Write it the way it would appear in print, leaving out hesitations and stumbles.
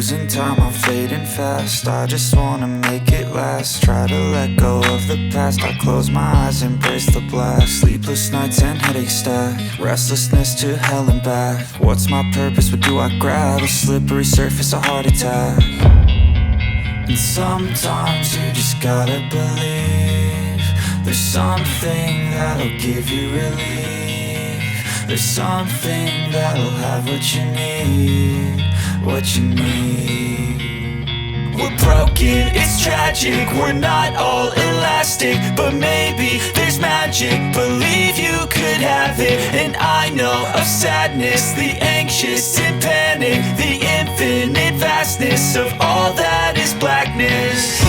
losing time, I'm fading fast. I just wanna make it last. Try to let go of the past. I close my eyes, embrace the blast. Sleepless nights and headaches stack. Restlessness to hell and back. What's my purpose? What do I grab? A slippery surface, a heart attack. And sometimes you just gotta believe there's something that'll give you relief. There's something that'll have what you need, what you need. We're broken, it's tragic, we're not all elastic, but maybe there's magic. Believe you could have it. And I know of sadness, the anxious and panic, the infinite vastness of all that is blackness.